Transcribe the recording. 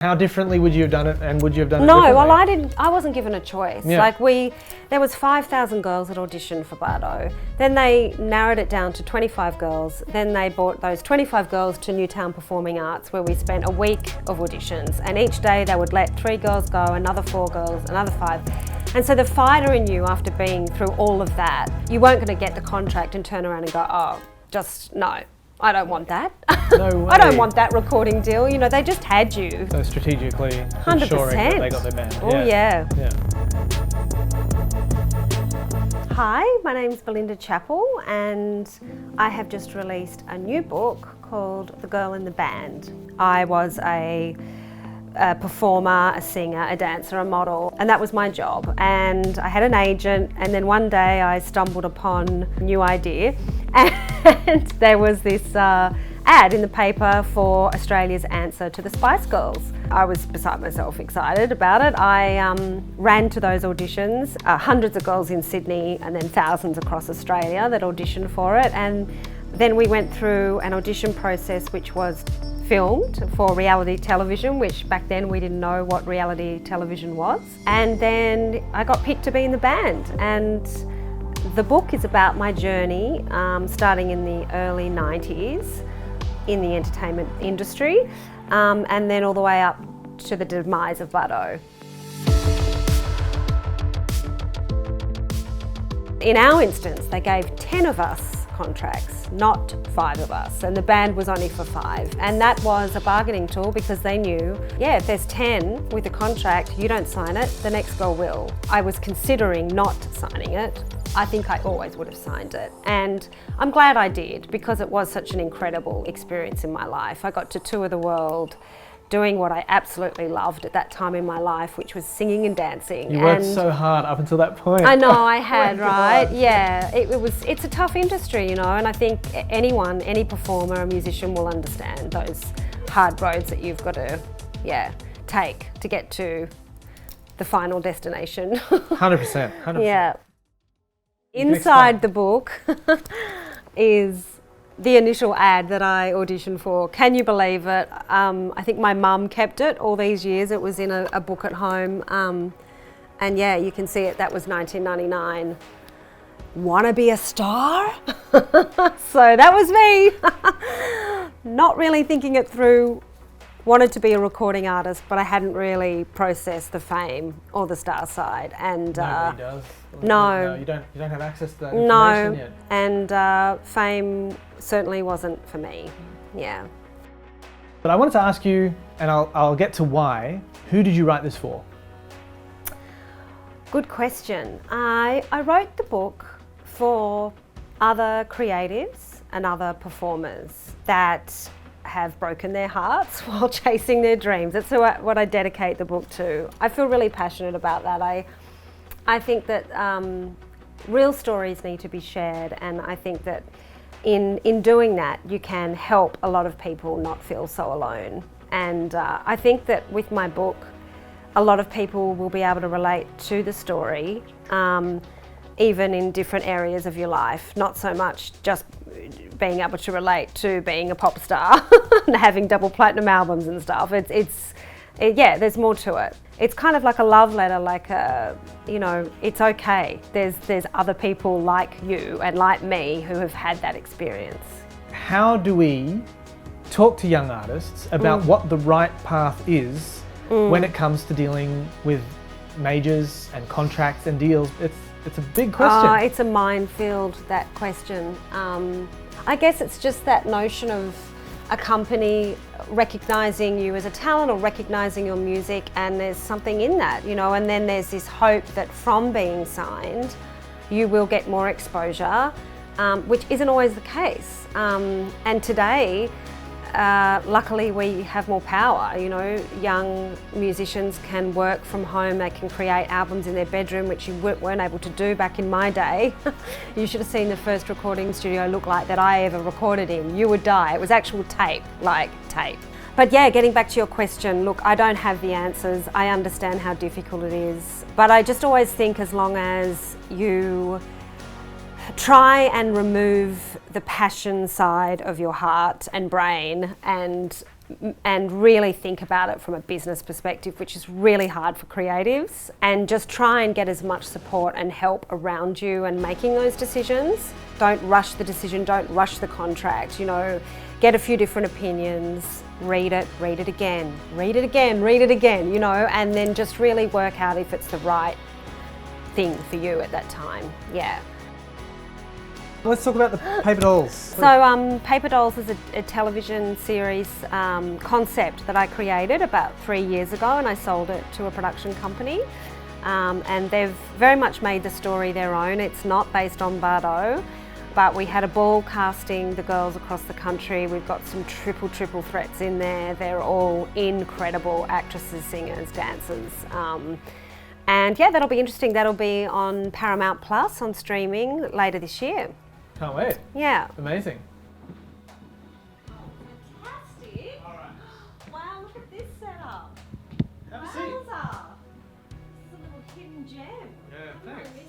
How differently would you have done it, and would you have done it No, differently? well, I wasn't given a choice. Yeah. There was 5,000 girls that auditioned for Bardot. Then they narrowed it down to 25 girls. Then they brought those 25 girls to Newtown Performing Arts, where we spent a week of auditions. And each day they would let 3 girls go, another 4 girls, another 5. And so the fighter in you, after being through all of that, you weren't going to get the contract and turn around and go, oh, just no. I don't want that. No way. I don't want that recording deal. You know, they just had you. So strategically 100%. ensuring that they got their band. Oh yeah. Yeah. Hi, my name's Belinda Chapple, and I have just released a new book called The Girl in the Band. I was a performer, a singer, a dancer, a model, and that was my job. And I had an agent, and then one day I stumbled upon a new idea, and there was this ad in the paper for Australia's answer to the Spice Girls. I was beside myself excited about it. I ran to those auditions, hundreds of girls in Sydney and then thousands across Australia that auditioned for it, and then we went through an audition process which was filmed for reality television, which back then we didn't know what reality television was. And then I got picked to be in the band. And the book is about my journey, starting in the early 90s in the entertainment industry, and then all the way up to the demise of Bardot. In our instance, they gave 10 of us contracts, not 5 of us, and the band was only for 5. And that was a bargaining tool because they knew, yeah, if there's 10 with a contract, you don't sign it, the next girl will. I was considering not signing it. I think I always would have signed it. And I'm glad I did, because it was such an incredible experience in my life. I got to tour the world doing what I absolutely loved at that time in my life, which was singing and dancing. You worked so hard up until that point. I know I had, Oh my right? God. Yeah, it's a tough industry, you know, and I think anyone, any performer, a musician will understand those hard roads that you've got to, take to get to the final destination. 100%. Yeah. You can Inside the book is the initial ad that I auditioned for. Can you believe it? I think my mum kept it all these years. It was in a book at home. And yeah, you can see it. That was 1999. Wanna be a star? So that was me. Not really thinking it through. Wanted to be a recording artist, but I hadn't really processed the fame or the star side. And Nobody does. No. You don't have access to that information yet. And fame certainly wasn't for me. Yeah. But I wanted to ask you, and I'll get to why, who did you write this for? Good question. I wrote the book for other creatives and other performers that have broken their hearts while chasing their dreams. That's what I dedicate the book to. I feel really passionate about that. I think that real stories need to be shared, and I think that in doing that you can help a lot of people not feel so alone. And I think that with my book a lot of people will be able to relate to the story, even in different areas of your life, not so much just being able to relate to being a pop star and having double platinum albums and stuff. Yeah, there's more to it. It's kind of like a love letter, it's okay. There's other people like you and like me who have had that experience. How do we talk to young artists about what the right path is when it comes to dealing with majors and contracts and deals? It's a big question. It's a minefield, that question. I guess it's just that notion of a company recognising you as a talent or recognising your music, and there's something in that, and then there's this hope that from being signed you will get more exposure, which isn't always the case. And today, luckily we have more power. Young musicians can work from home, they can create albums in their bedroom, which you weren't able to do back in my day. You should have seen the first recording studio look like that I ever recorded in. You would die. It was actual tape, like tape. But yeah, getting back to your question, look, I don't have the answers. I understand how difficult it is, but I just always think as long as you try and remove the passion side of your heart and brain and and really think about it from a business perspective, which is really hard for creatives, and just try and get as much support and help around you and making those decisions. Don't rush the decision, don't rush the contract, you know, get a few different opinions, read it again, read it again, read it again, you know, and then just really work out if it's the right thing for you at that time, yeah. Let's talk about the paper dolls. So Paper Dolls is a television series concept that I created about 3 years ago, and I sold it to a production company. And they've very much made the story their own. It's not based on Bardot, but we had a ball casting the girls across the country. We've got some triple threats in there. They're all incredible actresses, singers, dancers. And yeah, that'll be interesting. That'll be on Paramount Plus on streaming later this year. Can't wait. Yeah. Amazing. Fantastic. All right. Wow, look at this setup. Have a seat. Wowza. This is a little hidden gem. Yeah, thanks.